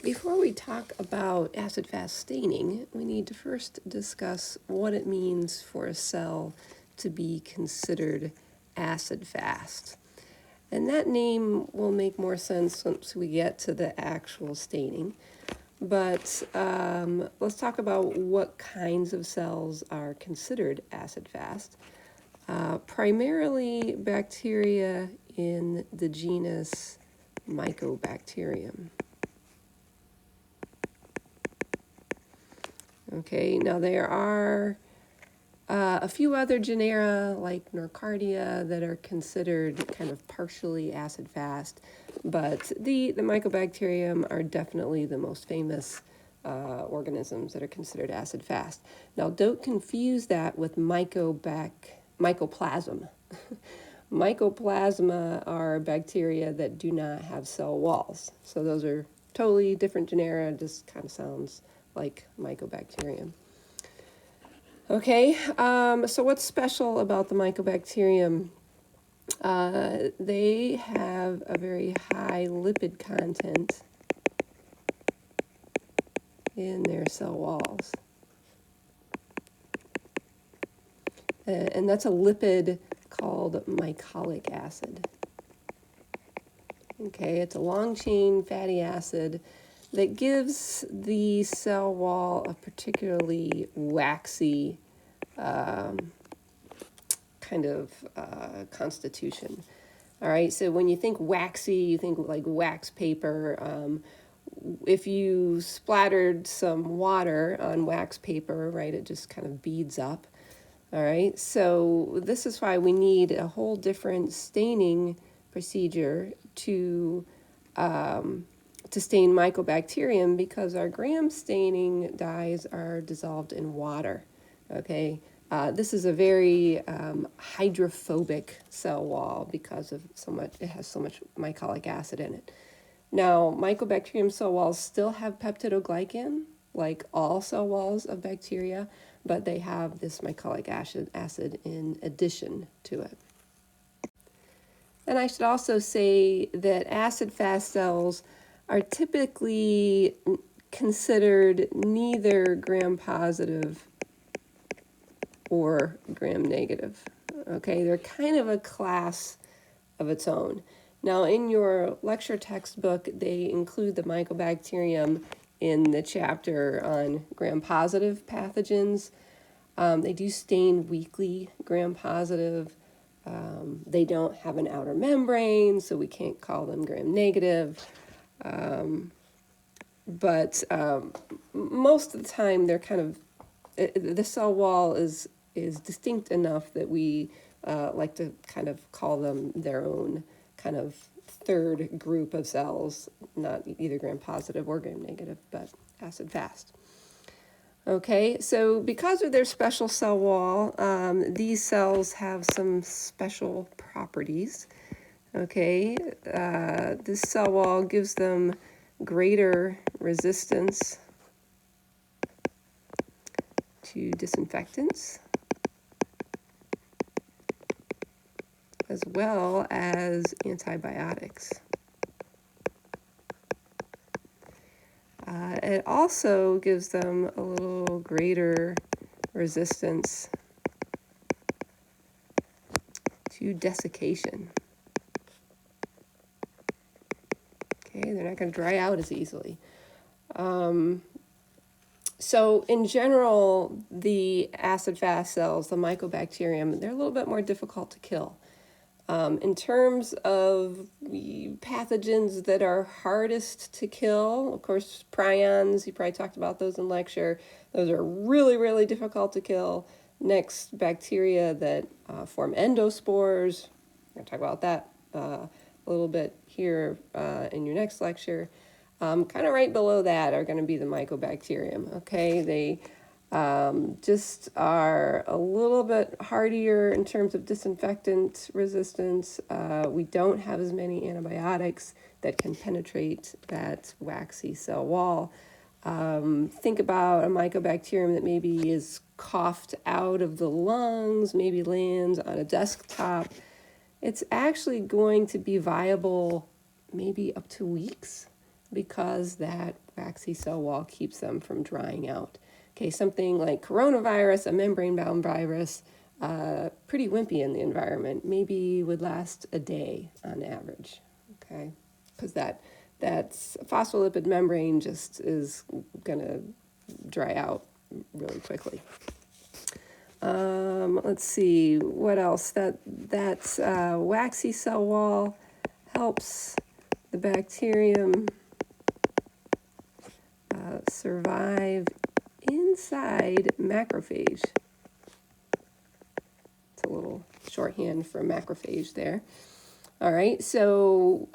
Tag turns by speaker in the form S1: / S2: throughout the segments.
S1: Before we talk about acid-fast staining, we need to first discuss what it means for a cell to be considered acid-fast. And that name will make more sense once we get to the actual staining. But let's talk about what kinds of cells are considered acid-fast. Primarily bacteria in the genus Mycobacterium. Okay, now there are a few other genera like Nocardia that are considered kind of partially acid-fast, but the Mycobacterium are definitely the most famous organisms that are considered acid-fast. Now, don't confuse that with mycoplasma. Mycoplasma are bacteria that do not have cell walls. So those are totally different genera, just kind of sounds like Mycobacterium. Okay, so what's special about the Mycobacterium? They have a very high lipid content in their cell walls. And that's a lipid called mycolic acid. Okay, it's a long-chain fatty acid that gives the cell wall a particularly waxy kind of constitution. All right, so when you think waxy, you think like wax paper. If you splattered some water on wax paper, right, it just kind of beads up. All right, so this is why we need a whole different staining procedure to stain Mycobacterium, because our Gram staining dyes are dissolved in water. Okay, this is a very hydrophobic cell wall because of it has so much mycolic acid in it. Now, Mycobacterium cell walls still have peptidoglycan, like all cell walls of bacteria, but they have this mycolic acid in addition to it. And I should also say that acid-fast cells are typically considered neither gram-positive or gram-negative. Okay, they're kind of a class of its own. Now, in your lecture textbook, they include the Mycobacterium in the chapter on gram-positive pathogens. They do stain weakly gram-positive. They don't have an outer membrane, so we can't call them gram-negative. But most of the time, they're kind of, the cell wall is distinct enough that we like to kind of call them their own kind of third group of cells, not either gram-positive or gram-negative, but acid-fast. Okay, so because of their special cell wall, these cells have some special properties. Okay, this cell wall gives them greater resistance to disinfectants, as well as antibiotics. It also gives them a little greater resistance to desiccation. Okay, they're not going to dry out as easily. So in general, the acid-fast cells, the Mycobacterium, they're a little bit more difficult to kill. In terms of pathogens that are hardest to kill, of course, prions, you probably talked about those in lecture. Those are really, really difficult to kill. Next, bacteria that form endospores. I'm going to talk about that a little bit here in your next lecture. Kind of right below that are going to be the Mycobacterium. Okay, they just are a little bit hardier in terms of disinfectant resistance. We don't have as many antibiotics that can penetrate that waxy cell wall. Think about a Mycobacterium that maybe is coughed out of the lungs, maybe lands on a desktop. It's actually going to be viable maybe up to weeks. because that waxy cell wall keeps them from drying out. Okay, something like coronavirus, a membrane-bound virus, pretty wimpy in the environment, maybe would last a day on average, okay? Because that phospholipid membrane just is going to dry out really quickly. Let's see, what else? That waxy cell wall helps the bacterium survive inside macrophage. It's a little shorthand for macrophage there. All right, so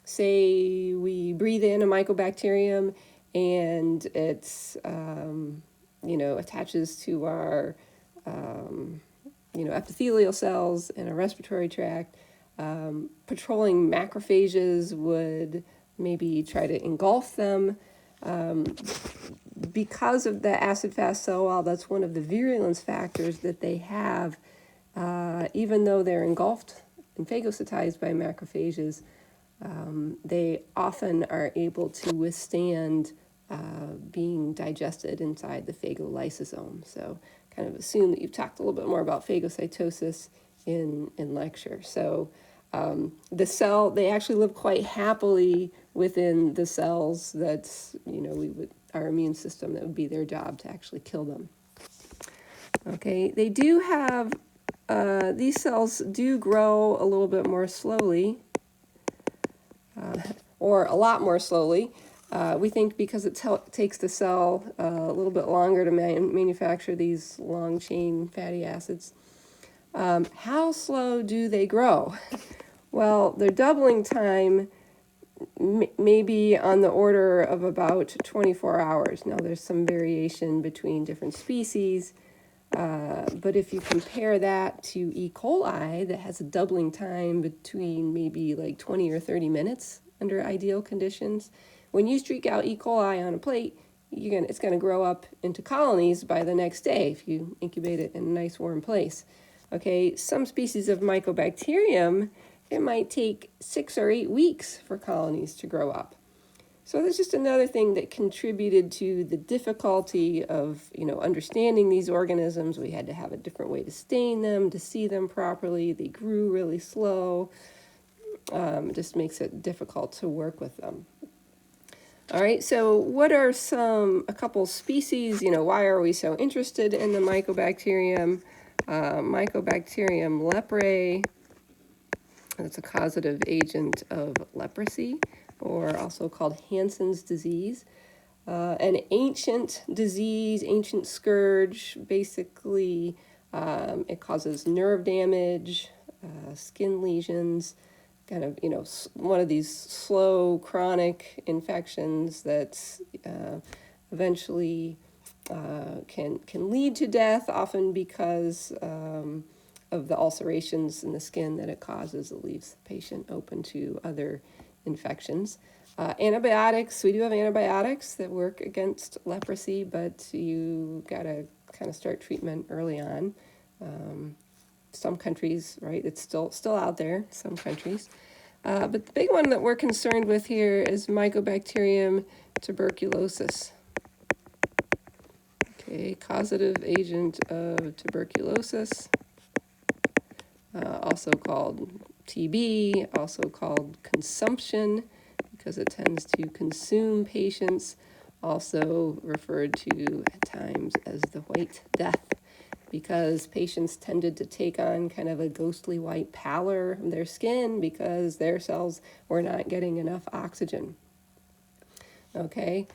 S1: say we breathe in a Mycobacterium and it's, attaches to our, epithelial cells in a respiratory tract. Patrolling macrophages would maybe try to engulf them. Because of the acid-fast cell wall, that's one of the virulence factors that they have. Even though they're engulfed and phagocytized by macrophages, they often are able to withstand being digested inside the phagolysosome. So kind of assume that you've talked a little bit more about phagocytosis in lecture. So the cell, they actually live quite happily within the cells that, our immune system, that would be their job to actually kill them. Okay, they do have, these cells do grow a little bit more slowly, or a lot more slowly. We think because it takes the cell a little bit longer to manufacture these long-chain fatty acids. How slow do they grow? Well, their doubling time may be on the order of about 24 hours. Now, there's some variation between different species, but if you compare that to E. coli, that has a doubling time between maybe like 20 or 30 minutes under ideal conditions, when you streak out E. coli on a plate, it's going to grow up into colonies by the next day if you incubate it in a nice warm place. Okay, some species of Mycobacterium, it might take 6 or 8 weeks for colonies to grow up. So that's just another thing that contributed to the difficulty of, understanding these organisms. We had to have a different way to stain them, to see them properly. They grew really slow. It just makes it difficult to work with them. All right, so what are a couple species? Why are we so interested in the Mycobacterium? Mycobacterium leprae, that's a causative agent of leprosy, or also called Hansen's disease. An ancient disease, ancient scourge. Basically, it causes nerve damage, skin lesions, kind of, one of these slow chronic infections that eventually can lead to death, often because of the ulcerations in the skin that it causes. It leaves the patient open to other infections. Antibiotics, we do have antibiotics that work against leprosy, but you gotta kind of start treatment early on. Some countries, right, it's still out there, some countries. But the big one that we're concerned with here is Mycobacterium tuberculosis. Okay, causative agent of tuberculosis, also called TB, also called consumption, because it tends to consume patients, also referred to at times as the White Death, because patients tended to take on kind of a ghostly white pallor of their skin because their cells were not getting enough oxygen. Okay.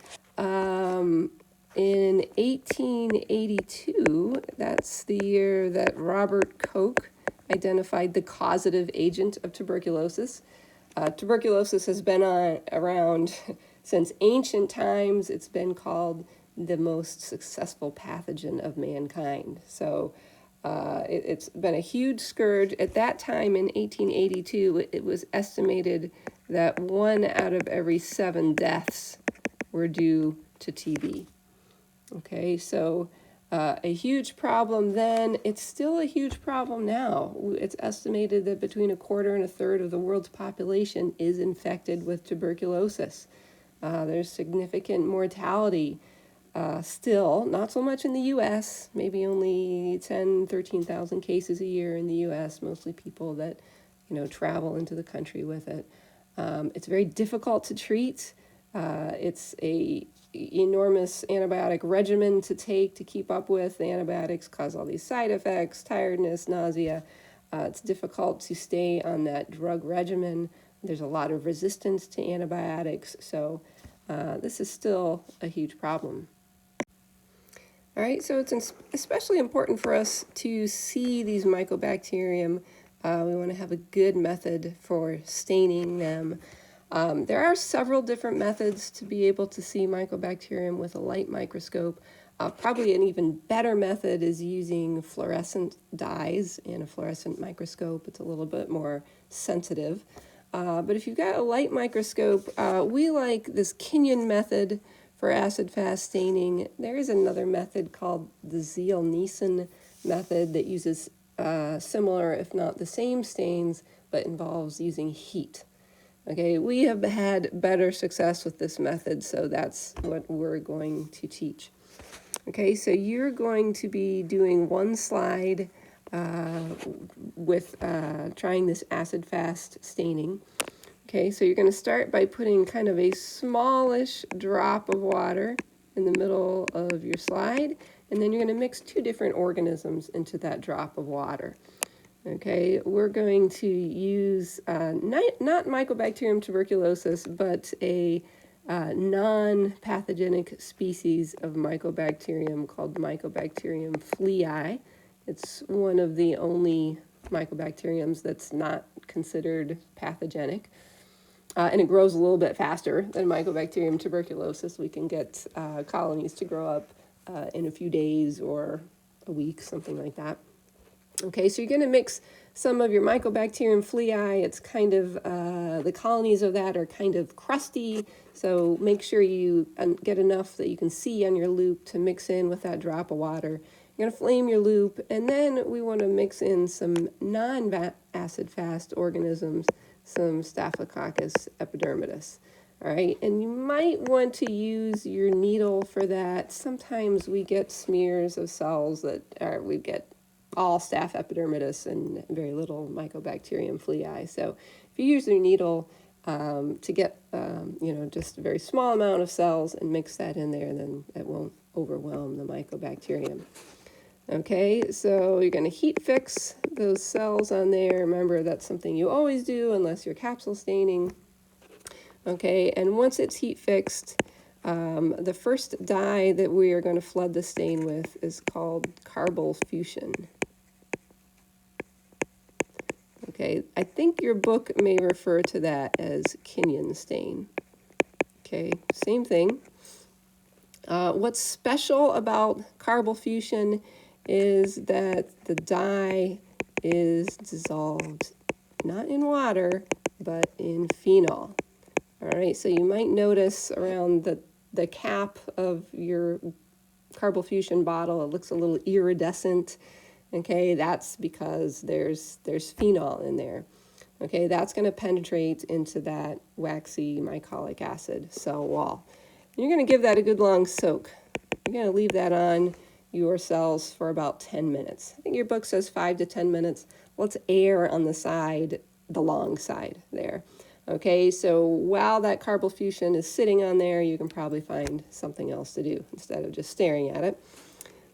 S1: In 1882, that's the year that Robert Koch identified the causative agent of tuberculosis. Tuberculosis has been around since ancient times. It's been called the most successful pathogen of mankind. So it's been a huge scourge. At that time in 1882, it was estimated that 1 out of every 7 deaths were due to TB. Okay, so a huge problem then. It's still a huge problem now. It's estimated that between a quarter and a third of the world's population is infected with tuberculosis. There's significant mortality still, not so much in the U.S., maybe only 10, 13,000 cases a year in the U.S., mostly people that, travel into the country with it. It's very difficult to treat. It's a enormous antibiotic regimen to take to keep up with. The antibiotics cause all these side effects, tiredness, nausea. It's difficult to stay on that drug regimen. There's a lot of resistance to antibiotics, so this is still a huge problem. All right, so it's especially important for us to see these Mycobacterium. We want to have a good method for staining them. There are several different methods to be able to see Mycobacterium with a light microscope. Probably an even better method is using fluorescent dyes in a fluorescent microscope. It's a little bit more sensitive. But if you've got a light microscope, we like this Kenyon method for acid-fast staining. There is another method called the Ziehl-Neeson method that uses similar, if not the same stains, but involves using heat. Okay, we have had better success with this method, so that's what we're going to teach. Okay, so you're going to be doing one slide with trying this acid-fast staining. Okay, so you're going to start by putting kind of a smallish drop of water in the middle of your slide, and then you're going to mix two different organisms into that drop of water. Okay, we're going to use not Mycobacterium tuberculosis, but a non-pathogenic species of Mycobacterium called Mycobacterium flea. It's one of the only Mycobacteriums that's not considered pathogenic. And it grows a little bit faster than Mycobacterium tuberculosis. We can get colonies to grow up in a few days or a week, something like that. Okay, so you're going to mix some of your Mycobacterium flea. It's kind of, the colonies of that are kind of crusty, so make sure you get enough that you can see on your loop to mix in with that drop of water. You're going to flame your loop, and then we want to mix in some non-acid-fast organisms, some Staphylococcus epidermidis. All right, and you might want to use your needle for that. Sometimes we get smears of cells that we get all Staph epidermidis and very little Mycobacterium flea. So if you use your needle to get, just a very small amount of cells and mix that in there, then it won't overwhelm the Mycobacterium. Okay, so you're going to heat fix those cells on there. Remember, that's something you always do unless you're capsule staining. Okay, and once it's heat fixed, the first dye that we are going to flood the stain with is called Carbofusion. Okay, I think your book may refer to that as Kenyon stain. Okay, same thing. What's special about Carbofusion is that the dye is dissolved not in water, but in phenol. All right, so you might notice around the cap of your Carbofusion bottle, it looks a little iridescent. Okay, that's because there's phenol in there. Okay, that's going to penetrate into that waxy mycolic acid cell wall. You're going to give that a good long soak. You're going to leave that on your cells for about 10 minutes. I think your book says 5 to 10 minutes. Let's err on the side, the long side there. Okay, so while that Carbofusion is sitting on there, you can probably find something else to do instead of just staring at it.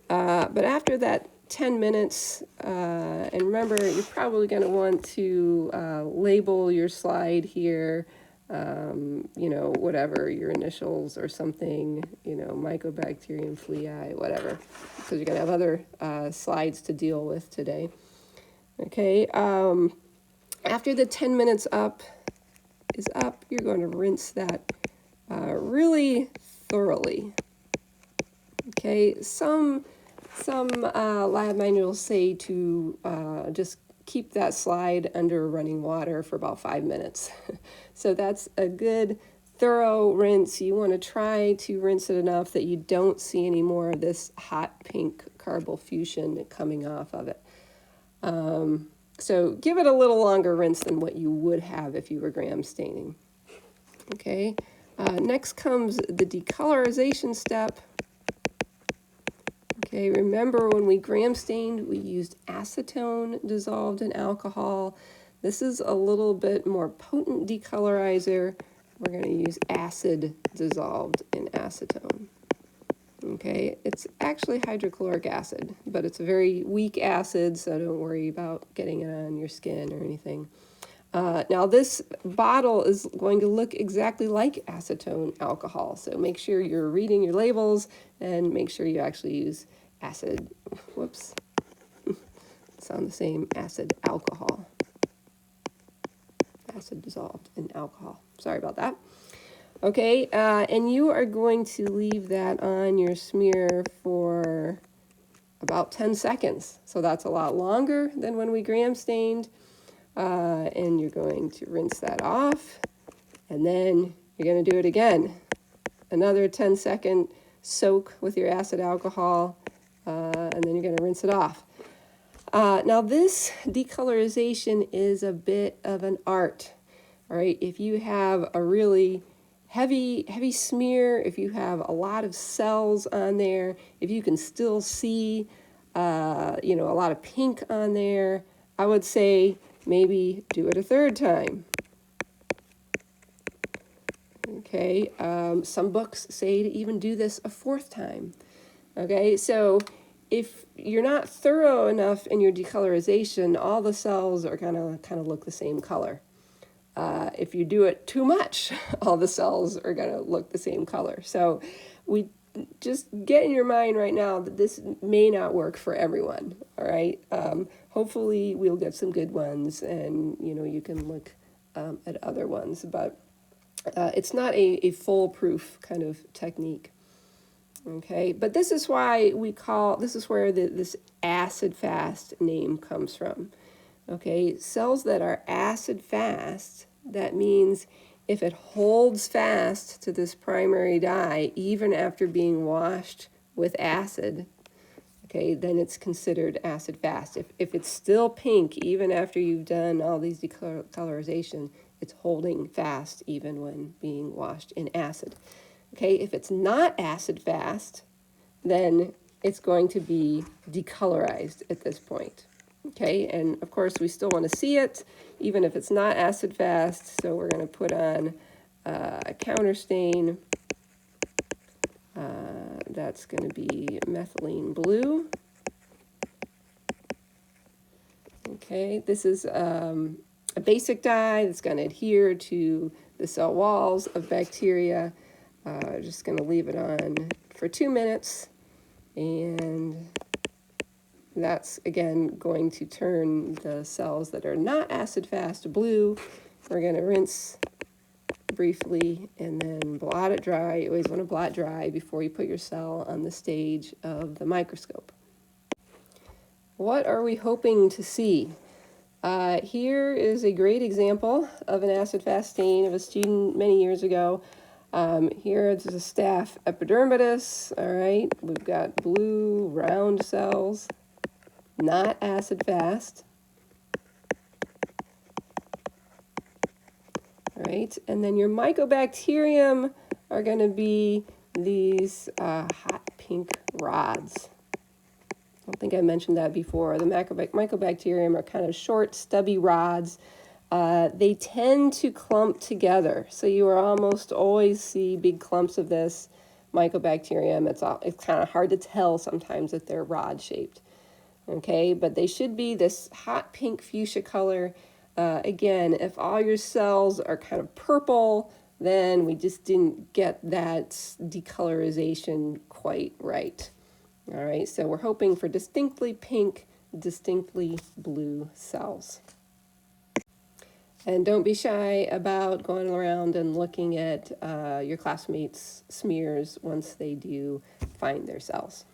S1: But after that 10 minutes, and remember, you're probably going to want to label your slide here, whatever, your initials or something, Mycobacterium flea, whatever, because you're going to have other slides to deal with today. Okay, after the 10 minutes is up, you're going to rinse that really thoroughly. Okay, some lab manuals say to just keep that slide under running water for about 5 minutes. So that's a good thorough rinse. You want to try to rinse it enough that you don't see any more of this hot pink Carbofusion coming off of it. So give it a little longer rinse than what you would have if you were gram staining. Okay, next comes the decolorization step. Okay, remember when we gram stained, we used acetone dissolved in alcohol. This is a little bit more potent decolorizer. We're going to use acid dissolved in acetone. Okay, it's actually hydrochloric acid, but it's a very weak acid, so don't worry about getting it on your skin or anything. Now this bottle is going to look exactly like acetone alcohol, so make sure you're reading your labels and make sure you actually use acid, whoops, sound the same, acid alcohol. Acid dissolved in alcohol, sorry about that. Okay, and you are going to leave that on your smear for about 10 seconds. So that's a lot longer than when we gram stained. And you're going to rinse that off. And then you're going to do it again. Another 10-second soak with your acid alcohol. And then you're going to rinse it off. Now this decolorization is a bit of an art. All right, if you have a really heavy smear, if you have a lot of cells on there, if you can still see, a lot of pink on there, I would say maybe do it a third time. Okay, some books say to even do this a fourth time. Okay, so if you're not thorough enough in your decolorization, all the cells are gonna kind of look the same color. If you do it too much, all the cells are going to look the same color. So we just get in your mind right now that this may not work for everyone, all right? Hopefully we'll get some good ones and, you can look at other ones, but it's not a foolproof kind of technique, okay? But this is why this is where this acid fast name comes from. Okay, cells that are acid fast, that means if it holds fast to this primary dye, even after being washed with acid, okay, then it's considered acid fast. If it's still pink, even after you've done all these decolorization, it's holding fast even when being washed in acid. Okay, if it's not acid fast, then it's going to be decolorized at this point. Okay, and of course we still want to see it, even if it's not acid fast, so we're going to put on a counter stain. That's going to be methylene blue. Okay, this is a basic dye that's going to adhere to the cell walls of bacteria. Just going to leave it on for 2 minutes, and that's, again, going to turn the cells that are not acid fast blue. We're going to rinse briefly and then blot it dry. You always want to blot dry before you put your cell on the stage of the microscope. What are we hoping to see? Here is a great example of an acid fast stain of a student many years ago. Here it's a staph epidermidis. All right, we've got blue round cells, not acid fast. All right, and then your Mycobacterium are going to be these hot pink rods. I don't think I mentioned that before. The Mycobacterium are kind of short, stubby rods. They tend to clump together, so you will almost always see big clumps of this Mycobacterium. It's kind of hard to tell sometimes that they're rod-shaped. Okay, but they should be this hot pink fuchsia color. Again, if all your cells are kind of purple, then we just didn't get that decolorization quite right. All right, so we're hoping for distinctly pink, distinctly blue cells. And don't be shy about going around and looking at your classmates' smears once they do find their cells.